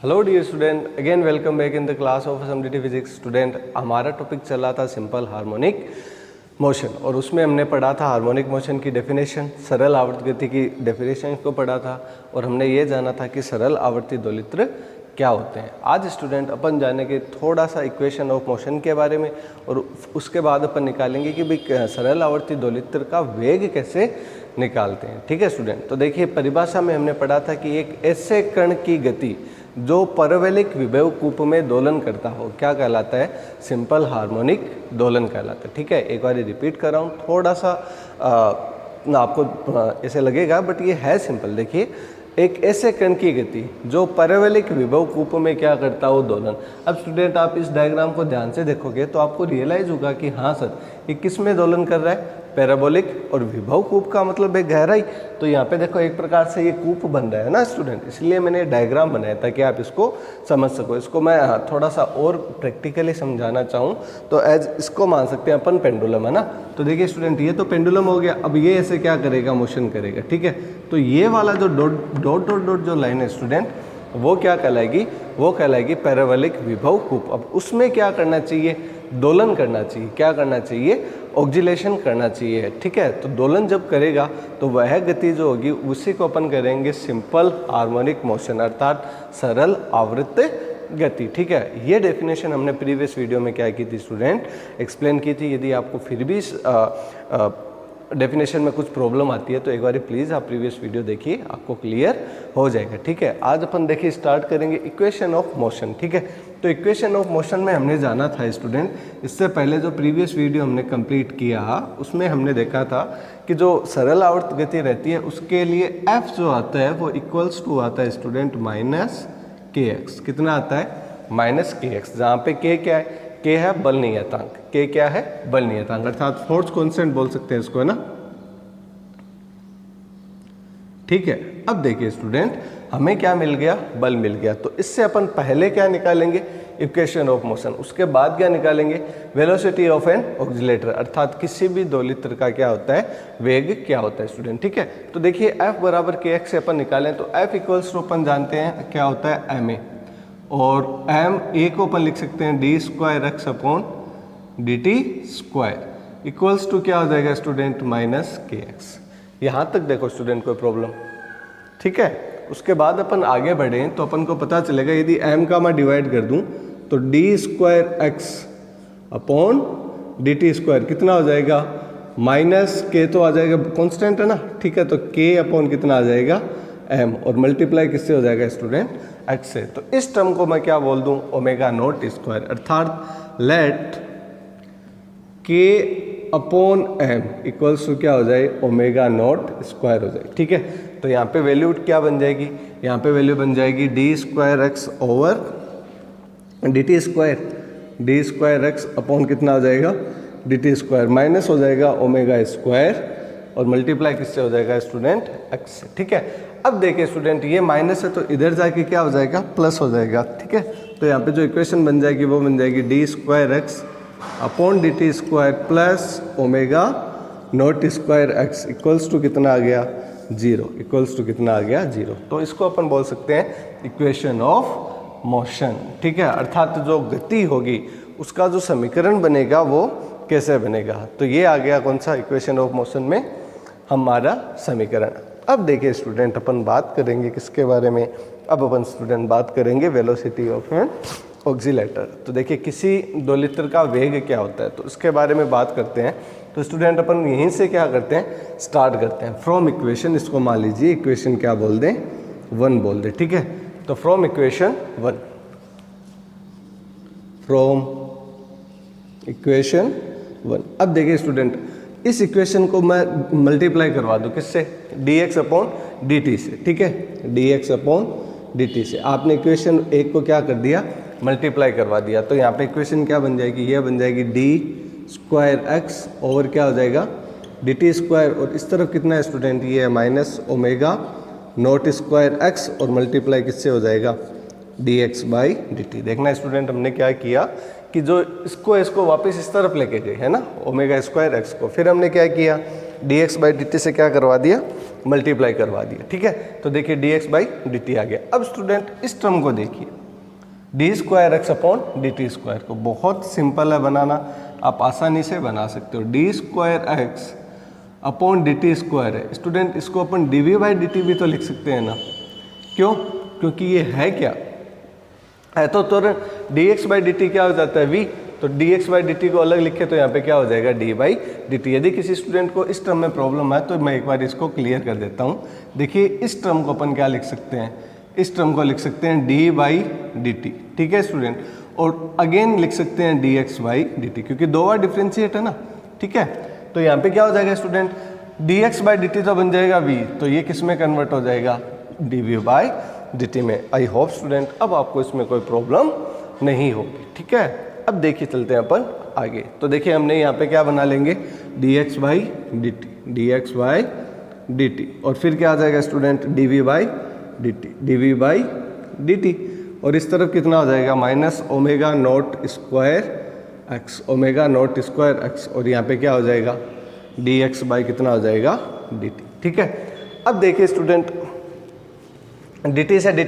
Hello dear student, again welcome back in the class of SMDT physics. Student, हमारा topic चल रहा था simple harmonic motion और उसमें हमने पढ़ा था हार्मोनिक मोशन की डेफिनेशन, सरल आवर्त गति की डेफिनेशन को पढ़ा था और हमने ये जाना था कि सरल आवर्ती दोलित्र क्या होते हैं। आज स्टूडेंट अपन जानेंगे थोड़ा सा इक्वेशन ऑफ मोशन के बारे में और उसके बाद अपन निकालेंगे कि भाई सरल आवर्ती दोलित्र का वेग कैसे निकालते हैं। ठीक है स्टूडेंट, तो देखिए परिभाषा में हमने पढ़ा था कि एक ऐसे कण की गति जो परवलयिक विभव कूप में दोलन करता हो क्या कहलाता है? सिंपल हार्मोनिक दोलन कहलाता है। ठीक है, एक बार रिपीट कर रहा हूँ, थोड़ा सा ना आपको ऐसे लगेगा बट ये है सिंपल। देखिए, एक ऐसे कण की गति जो परवलयिक विभव कूप में क्या करता हो? दोलन। अब स्टूडेंट आप इस डायग्राम को ध्यान से देखोगे तो आपको रियलाइज होगा कि हाँ सर, ये किस में दोलन कर रहा है? पैराबोलिक। और विभव कूप का मतलब है गहराई। तो यहाँ पे देखो एक प्रकार से ये कूप बन रहा है ना स्टूडेंट, इसलिए मैंने डायग्राम बनाया ताकि आप इसको समझ सको। इसको मैं थोड़ा सा और प्रैक्टिकली समझाना चाहूँ तो एज इसको मान सकते हैं अपन पेंडुलम, है ना। तो देखिए स्टूडेंट, ये तो पेंडुलम हो गया। अब ये ऐसे क्या करेगा? मोशन करेगा। ठीक है, तो ये वाला जो डॉट डॉट डॉट डॉट जो लाइन है स्टूडेंट, वो क्या कहलाएगी? वो कहलाएगी पैराबोलिक विभव कूप। अब उसमें क्या करना चाहिए? दोलन करना चाहिए। क्या करना चाहिए? ऑक्जिलेशन करना चाहिए। ठीक है, तो दोलन जब करेगा तो वह गति जो होगी उसी को अपन करेंगे सिंपल हार्मोनिक मोशन, अर्थात सरल आवर्त गति। ठीक है, ये डेफिनेशन हमने प्रीवियस वीडियो में क्या की थी स्टूडेंट? एक्सप्लेन की थी। यदि आपको फिर भी डेफिनेशन में कुछ प्रॉब्लम आती है तो एक बार प्लीज़ आप प्रीवियस वीडियो देखिए, आपको क्लियर हो जाएगा। ठीक है, आज अपन देखिए स्टार्ट करेंगे इक्वेशन ऑफ मोशन। ठीक है, तो इक्वेशन ऑफ मोशन में हमने जाना था स्टूडेंट, इससे पहले जो प्रीवियस वीडियो हमने कंप्लीट किया उसमें हमने देखा था कि जो सरल आवर्त गति रहती है उसके लिए एफ जो आता है वो इक्वल्स टू आता है स्टूडेंट माइनस के एक्स। कितना आता है? माइनस के एक्स, जहाँ पे के क्या है? के है बल नियतांक। के क्या है? बल नियतांक, अर्थात फोर्स कांस्टेंट बोल सकते हैं इसको, है ना। ठीक है, अब देखिए स्टूडेंट, हमें क्या मिल गया? बल मिल गया। तो इससे अपन पहले क्या निकालेंगे? Equation of motion. उसके बाद क्या निकालेंगे? वेलोसिटी ऑफ एन ऑक्सिलेटर, अर्थात किसी भी दोलित्र का क्या होता है? वेग क्या होता है स्टूडेंट। ठीक है, तो देखिए F बराबर के एक्स से अपन निकालें तो F इक्वल्स टू अपन जानते हैं क्या होता है? एम ए, और एम ए को अपन लिख सकते हैं d square x upon d t square equals to क्या हो जाएगा स्टूडेंट? माइनस के एक्स। यहाँ तक देखो स्टूडेंट, कोई प्रॉब्लम? ठीक है, उसके बाद अपन आगे बढ़े तो अपन को पता चलेगा यदि m का मैं डिवाइड कर दूं तो D square x upon d t square कितना हो जाएगा? माइनस के तो आ जाएगा, कांस्टेंट है ना। ठीक है, तो k अपॉन कितना आ जाएगा? m, और मल्टीप्लाई किससे हो जाएगा स्टूडेंट? x से। तो इस टर्म को मैं क्या बोल दूं? ओमेगा नॉट स्क्वायर, अर्थात let k upon m equals to क्या हो जाए? ओमेगा नॉट स्क्वायर हो जाए। ठीक है, तो यहाँ पे वैल्यू क्या बन जाएगी? यहाँ पे वैल्यू बन जाएगी d square x over D t square. D square x upon कितना हो जाएगा? डी टी स्क्वायर, माइनस हो जाएगा ओमेगा स्क्वायर और मल्टीप्लाई किससे हो जाएगा स्टूडेंट? एक्स से। ठीक है, अब देखिए स्टूडेंट, ये माइनस है तो इधर जाके क्या हो जाएगा? प्लस हो जाएगा। ठीक है, तो यहाँ पे जो इक्वेशन बन जाएगी वो बन जाएगी d square x upon d t square plus omega not square x equals to कितना आ गया? जीरो। इक्वल्स टू कितना आ गया? जीरो। तो इसको अपन बोल सकते हैं इक्वेशन ऑफ मोशन। ठीक है, अर्थात जो गति होगी उसका जो समीकरण बनेगा वो कैसे बनेगा? तो ये आ गया कौन सा? इक्वेशन ऑफ मोशन में हमारा समीकरण। अब देखिए स्टूडेंट, अपन बात करेंगे किसके बारे में? अब अपन स्टूडेंट बात करेंगे वेलोसिटी ऑफ एन ऑक्सिलेटर। तो देखिए किसी दोलित्र का वेग क्या होता है तो इसके बारे में बात करते हैं। तो स्टूडेंट अपन यहीं से क्या करते हैं? स्टार्ट करते हैं फ्रॉम इक्वेशन। इसको मान लीजिए इक्वेशन क्या बोल दें? 1 बोल दें। ठीक है, तो फ्रॉम इक्वेशन 1, फ्रॉम इक्वेशन 1। अब देखिए स्टूडेंट, इस इक्वेशन को मैं मल्टीप्लाई करवा दूं किससे? D x upon d t से। ठीक है, D x upon d t से आपने इक्वेशन 1 को क्या कर दिया? मल्टीप्लाई करवा दिया। तो यहाँ पे इक्वेशन क्या बन जाएगी? ये बन जाएगी डी स्क्वायर एक्स ओवर क्या हो जाएगा? डी टी स्क्वायर, और इस तरफ कितना है स्टूडेंट? ये है minus omega not square x और मल्टीप्लाई किससे हो जाएगा? D x by d T. देखना स्टूडेंट, हमने क्या किया कि जो इसको वापस इस तरफ लेके गए है ना, ओमेगा स्क्वायर एक्स को, फिर हमने क्या किया, dx बाई dt से क्या करवा दिया, मल्टीप्लाई करवा दिया। ठीक है, तो देखिए dx बाई dt आ गया। अब स्टूडेंट इस टर्म को देखिए, D square x upon d t square को, बहुत सिंपल है बनाना, आप आसानी से बना सकते हो। D square x upon d t square है स्टूडेंट, इसको अपन d v by d t भी तो लिख सकते हैं ना, क्यों, क्योंकि ये है क्या है, तो तुरंत D x by d t क्या हो जाता है v, तो D x by d T को अलग लिखे तो यहाँ पे क्या हो जाएगा डी बाई डी टी। यदि किसी स्टूडेंट को इस टर्म में प्रॉब्लम है तो मैं एक बार इसको क्लियर कर देता हूँ। देखिए इस टर्म को अपन क्या लिख सकते हैं, इस टर्म को लिख सकते हैं डी बाई डी टी। ठीक है स्टूडेंट, और अगेन लिख सकते हैं D x by d T, क्योंकि दो बार डिफ्रेंशिएट है ना। ठीक है, तो यहाँ पे क्या हो जाएगा student, D x by d T तो बन जाएगा v, तो ये किस में कन्वर्ट हो जाएगा, d v by d t में। आई होप स्टूडेंट अब आपको इसमें कोई प्रॉब्लम नहीं होगी। ठीक है, अब देखिए चलते हैं अपन आगे। तो देखिए हमने यहाँ पे क्या बना लेंगे, d x by d t, d x by d t, और फिर क्या आ जाएगा student, d v by d t, d v by d t, और इस तरफ कितना हो जाएगा, minus omega not square x, omega not square x, और यहाँ पे क्या हो जाएगा, डी एक्स बाई कितना हो जाएगा, डी टी। ठीक है, अब देखिए स्टूडेंट डी टी से डी,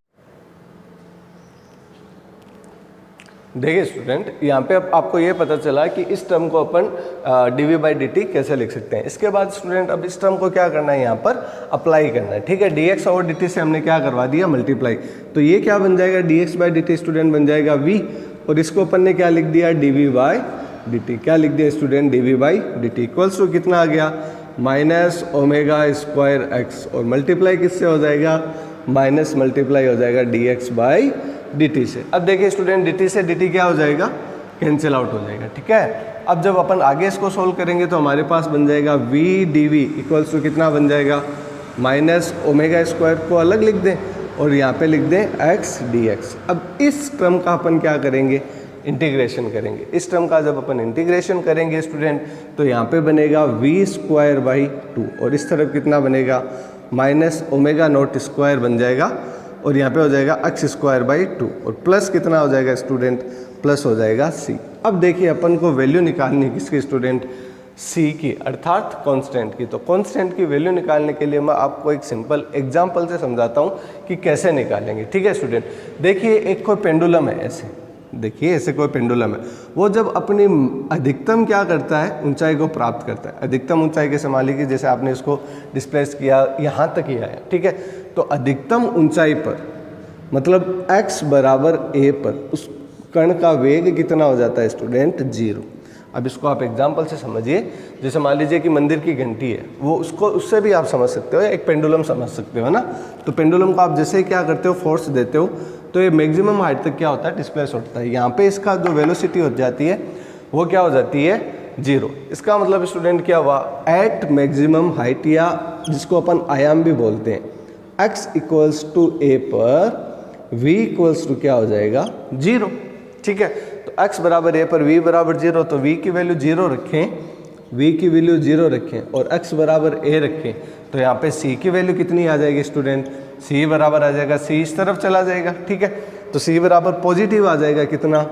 देखिए स्टूडेंट यहाँ पे अब आपको ये पता चला कि इस टर्म को अपन d v by d t कैसे लिख सकते हैं। इसके बाद स्टूडेंट अब इस टर्म को क्या करना है, यहाँ पर अप्लाई करना है। ठीक है, डी एक्स और डी टी से हमने क्या करवा दिया, मल्टीप्लाई, तो ये क्या बन जाएगा, d x by d T student बन जाएगा वी, और इसको अपन ने क्या लिख दिया, d v by d t. क्या लिख दिया student, d v by d t equals to कितना आ गया, माइनस ओमेगा स्क्वायर एक्स, और मल्टीप्लाई किससे हो जाएगा, माइनस मल्टीप्लाई हो जाएगा d x by d t से। अब देखिए स्टूडेंट डी टी से डी टी क्या हो जाएगा, कैंसिल आउट हो जाएगा। ठीक है, अब जब अपन आगे इसको सोल्व करेंगे तो हमारे पास बन जाएगा v d v equals to कितना बन जाएगा, माइनस ओमेगा स्क्वायर को अलग लिख दें और यहाँ पे लिख दें एक्स डी एक्स। अब इस टर्म का अपन क्या करेंगे, इंटीग्रेशन करेंगे। इस टर्म का जब अपन इंटीग्रेशन करेंगे स्टूडेंट तो यहाँ पे बनेगा वी स्क्वायर बाई टू, और इस तरफ कितना बनेगा, माइनस ओमेगा नॉट स्क्वायर बन जाएगा, और यहाँ पे हो जाएगा एक्स स्क्वायर बाई टू, और प्लस कितना हो जाएगा स्टूडेंट, प्लस हो जाएगा सी। अब देखिए अपन को वैल्यू निकालनी है किसकी स्टूडेंट, सी की, अर्थात कांस्टेंट की। तो कांस्टेंट की वैल्यू निकालने के लिए मैं आपको एक सिंपल एग्जांपल से समझाता हूँ कि कैसे निकालेंगे। ठीक है स्टूडेंट, देखिए एक कोई पेंडुलम है, ऐसे देखिए ऐसे कोई पेंडुलम है, वो जब अपनी अधिकतम क्या करता है, ऊंचाई को प्राप्त करता है। अधिकतम ऊंचाई कैसे, मान लीजिए जैसे आपने इसको डिस्प्लेस किया यहाँ तक किया है। ठीक है, तो अधिकतम ऊंचाई पर मतलब x बराबर a पर उस कण का वेग कितना हो जाता है स्टूडेंट, 0। अब इसको आप एग्जाम्पल से समझिए, जैसे मान लीजिए कि मंदिर की घंटी है, वो उसको उससे भी आप समझ सकते हो, या एक पेंडुलम समझ सकते हो ना। तो पेंडुलम को आप जैसे क्या करते हो, फोर्स देते हो तो ये मैक्सिमम हाइट तक क्या होता है, डिस्प्लेस होता है। यहाँ पे इसका जो वेलोसिटी हो जाती है वो क्या हो जाती है, 0। इसका मतलब स्टूडेंट क्या हुआ, एट मैक्सिमम हाइट, या जिसको अपन आयाम भी बोलते हैं, x इक्वल्स टू a पर v इक्वल्स टू क्या हो जाएगा, 0। ठीक है, तो x बराबर a पर v बराबर 0, तो v की वैल्यू 0 रखें, v की वैल्यू 0 रखें और x बराबर a रखें, तो यहाँ पे c की वैल्यू कितनी आ जाएगी स्टूडेंट, c बराबर आ जाएगा, c इस तरफ चला जाएगा। ठीक है, तो c बराबर पॉजिटिव आ जाएगा कितना,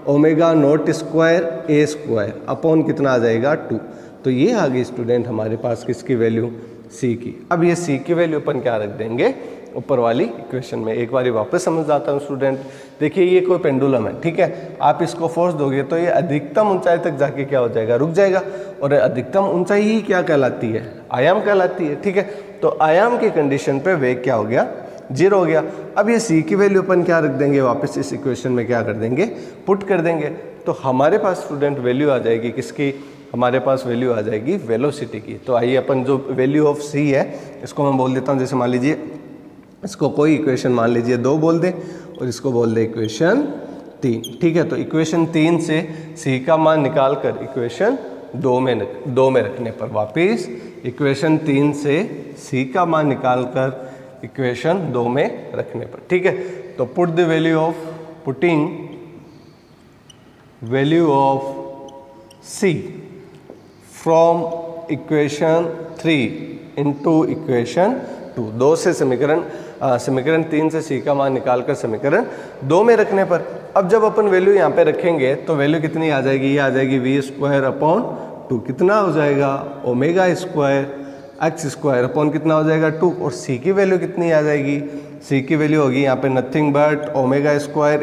omega not square a square upon कितना आ जाएगा, 2। तो ये आ गई स्टूडेंट हमारे पास किसकी वैल्यू, c की। अब ये c की वैल्यू अपन क्या रख देंगे, ऊपर वाली इक्वेशन में। एक बार वापस समझ जाता हूँ स्टूडेंट, देखिए ये कोई पेंडुलम है। ठीक है, आप इसको फोर्स दोगे तो ये अधिकतम ऊंचाई तक जाके क्या हो जाएगा, रुक जाएगा, और अधिकतम ऊंचाई ही क्या कहलाती है, आयाम कहलाती है। ठीक है, तो आयाम की कंडीशन पे वेग क्या हो गया, 0 हो गया। अब ये c की वैल्यू अपन क्या रख देंगे, वापस इस इक्वेशन में क्या कर देंगे, पुट कर देंगे, तो हमारे पास स्टूडेंट वैल्यू आ जाएगी किसकी, हमारे पास वैल्यू आ जाएगी वेलोसिटी की। तो आइए अपन जो वैल्यू ऑफ c है इसको मैं बोल देता हूँ, जैसे मान लीजिए इसको कोई इक्वेशन मान लीजिए 2 बोल दें और इसको बोल दें इक्वेशन 3। ठीक है, तो इक्वेशन 3 से c का मान निकाल कर इक्वेशन 2 में रखने पर, वापिस इक्वेशन 3 से c का मान निकाल कर इक्वेशन 2 में रखने पर। ठीक है, तो put the value of, putting value of c from equation 3 into equation 2। 2 से समीकरण 3 से सी का मान निकालकर समीकरण 2 में रखने पर अब जब अपन वैल्यू यहाँ पे रखेंगे तो वैल्यू कितनी आ जाएगी, ये आ जाएगी v²/2। कितना हो जाएगा, ω² x² अपॉन कितना हो जाएगा 2। और c की वैल्यू कितनी आ जाएगी, c की वैल्यू होगी यहाँ पे नथिंग बट ω²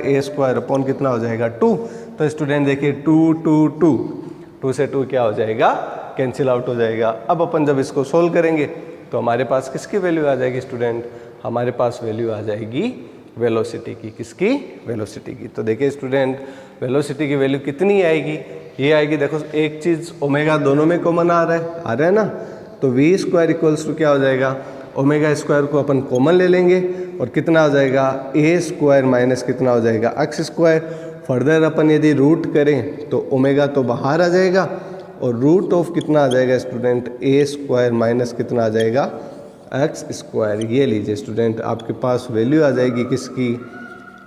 a² अपॉन कितना हो जाएगा 2। तो स्टूडेंट देखिए 2 से 2 क्या हो जाएगा, कैंसिल आउट हो जाएगा। अब अपन जब इसको सोल्व करेंगे तो हमारे पास किसकी वैल्यू आ जाएगी स्टूडेंट, हमारे पास वैल्यू आ जाएगी वेलोसिटी की। किसकी, वेलोसिटी की। तो देखिए स्टूडेंट वेलोसिटी की वैल्यू कितनी आएगी, ये आएगी, देखो एक चीज़ ओमेगा दोनों में कॉमन आ रहा है ना, तो v² इक्वल्स टू क्या हो जाएगा, ω² को अपन कॉमन ले लेंगे और कितना हो जाएगा a² माइनस कितना हो जाएगा x²। फर्दर अपन यदि रूट करें तो ओमेगा तो बाहर आ जाएगा और रूट ऑफ कितना आ जाएगा स्टूडेंट a² माइनस कितना आ जाएगा x²। ये लीजिए स्टूडेंट आपके पास वैल्यू आ जाएगी किसकी,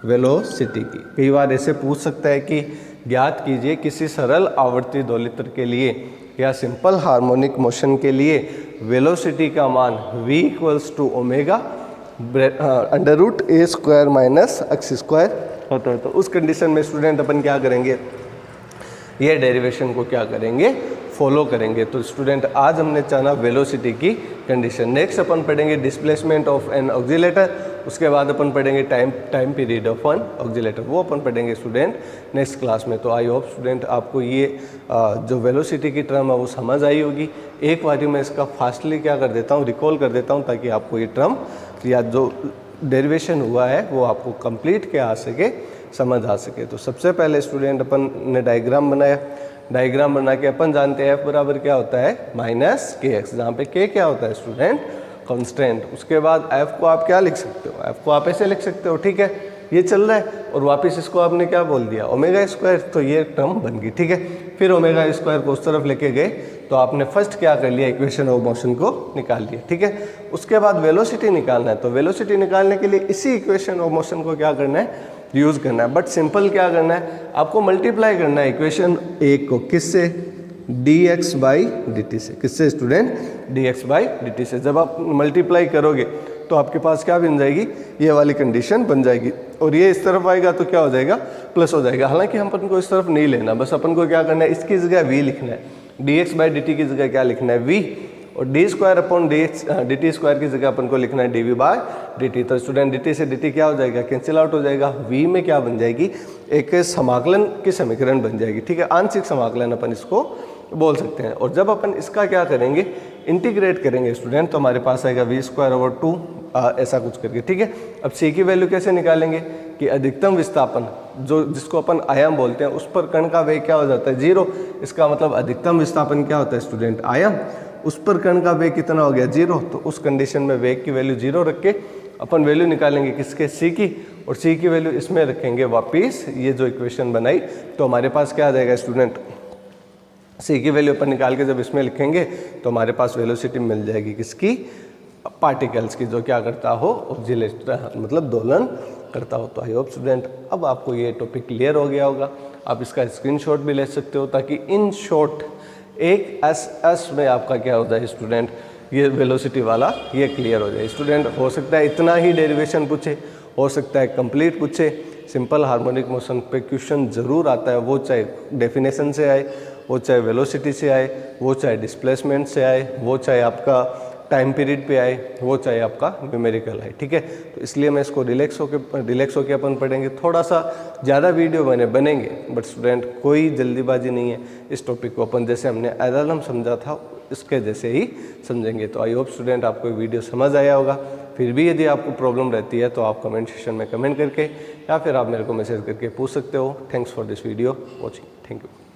वेलोसिटी की। कई बार ऐसे पूछ सकता है कि ज्ञात कीजिए किसी सरल आवर्ती दोलित्र के लिए या सिंपल हार्मोनिक मोशन के लिए वेलोसिटी का मान v equals to omega √a² minus x² होता है। तो उस कंडीशन में स्टूडेंट अपन क्या करेंगे, ये डेरिवेशन को क्या करेंगे, फॉलो करेंगे। तो स्टूडेंट आज हमने जाना वेलोसिटी की कंडीशन। नेक्स्ट अपन पढ़ेंगे डिस्प्लेसमेंट ऑफ एन ऑक्सीलेटर, उसके बाद अपन पढ़ेंगे time period of an oscillator, वो अपन पढ़ेंगे स्टूडेंट नेक्स्ट क्लास में। तो आई होप स्टूडेंट आपको ये जो वेलोसिटी की टर्म है वो समझ आई होगी। एक बारी मैं इसका फास्टली क्या कर देता हूँ, रिकॉल कर देता हूँ, ताकि आपको ये टर्म या जो डेरिवेशन हुआ है वो आपको कंप्लीट क्या आ सके, समझ आ सके। तो सबसे पहले स्टूडेंट अपन ने डायग्राम बनाया, डायग्राम बना के अपन जानते हैं f बराबर क्या होता है -kx, जहाँ पे k क्या होता है स्टूडेंट, कांस्टेंट। उसके बाद f को आप क्या लिख सकते हो, f को आप ऐसे लिख सकते हो, ठीक है, ये चल रहा है और वापस इसको आपने क्या बोल दिया ω², तो ये टर्म बन गई, ठीक है। फिर ω² को उस तरफ लेके गए तो आपने फर्स्ट क्या कर लिया, इक्वेशन ऑफ मोशन को निकाल लिया, ठीक है। उसके बाद वेलोसिटी निकालना है, तो वेलोसिटी निकालने के लिए इसी इक्वेशन ऑफ मोशन को क्या करना है, यूज़ करना है। बट सिंपल क्या करना है, आपको मल्टीप्लाई करना है इक्वेशन 1 को किससे, dx/dt से। किससे स्टूडेंट, dx/dt से। जब आप मल्टीप्लाई करोगे तो आपके पास क्या बन जाएगी, ये वाली कंडीशन बन जाएगी और ये इस तरफ आएगा तो क्या हो जाएगा, प्लस हो जाएगा। हालांकि हम अपन को इस तरफ नहीं लेना, बस अपन को क्या करना है, इसकी जगह v लिखना है, dx/dt की जगह क्या लिखना है v, और d²/dt² की जगह अपन को लिखना है dv/dt। तो स्टूडेंट dt से dt क्या हो जाएगा, कैंसिल आउट हो जाएगा। v में क्या बन जाएगी, एक समाकलन की समीकरण बन जाएगी, ठीक है, आंशिक समाकलन अपन इसको बोल सकते हैं। और जब अपन इसका क्या करेंगे, इंटीग्रेट करेंगे स्टूडेंट, तो हमारे पास आएगा v²/2 ऐसा कुछ करके, ठीक है। अब c की वैल्यू कैसे निकालेंगे कि अधिकतम विस्थापन जो जिसको अपन आयाम बोलते हैं उस पर कण का वेग क्या हो जाता है, 0। इसका मतलब अधिकतम विस्थापन क्या होता है स्टूडेंट, आयाम, उस पर कण का वेग कितना हो गया, 0। तो उस कंडीशन में वेग की वैल्यू 0 रख के अपन वैल्यू निकालेंगे किसके, c की, और c की वैल्यू इसमें रखेंगे वापिस, ये जो इक्वेशन बनाई, तो हमारे पास क्या आ जाएगा स्टूडेंट, c की वैल्यू अपन निकाल के जब इसमें लिखेंगे तो हमारे पास वेलोसिटी मिल जाएगी किसकी, पार्टिकल्स की, जो क्या करता हो, ऑक्सीलेट मतलब दोलन करता हो। तो आई होप स्टूडेंट अब आपको ये टॉपिक क्लियर हो गया होगा। आप इसका स्क्रीनशॉट भी ले सकते हो ताकि इन शॉर्ट एक एस में आपका क्या हो जाए स्टूडेंट, ये वेलोसिटी वाला ये क्लियर हो जाए। स्टूडेंट हो सकता है इतना ही डेरिवेशन पूछे, हो सकता है कंप्लीट पूछे। सिंपल हार्मोनिक मोशन पे क्वेश्चन ज़रूर आता है, वो चाहे डेफिनेशन से आए, वो चाहे वेलोसिटी से आए, वो चाहे डिस्प्लेसमेंट से आए, वो चाहे आपका टाइम पीरियड पे आए, वो चाहे आपका न्यूमेरिकल आए, ठीक है। तो इसलिए मैं इसको रिलैक्स होके अपन पढ़ेंगे। थोड़ा सा ज़्यादा वीडियो बनेंगे, बट स्टूडेंट कोई जल्दीबाजी नहीं है। इस टॉपिक को अपन जैसे हमने एल्गोरिथम समझा था इसके जैसे ही समझेंगे। तो आई होप स्टूडेंट आपको वीडियो समझ आया होगा। फिर भी यदि आपको प्रॉब्लम रहती है तो आप कमेंट सेक्शन में कमेंट करके या फिर आप मेरे को मैसेज करके पूछ सकते हो। Thanks for this video watching, thank you.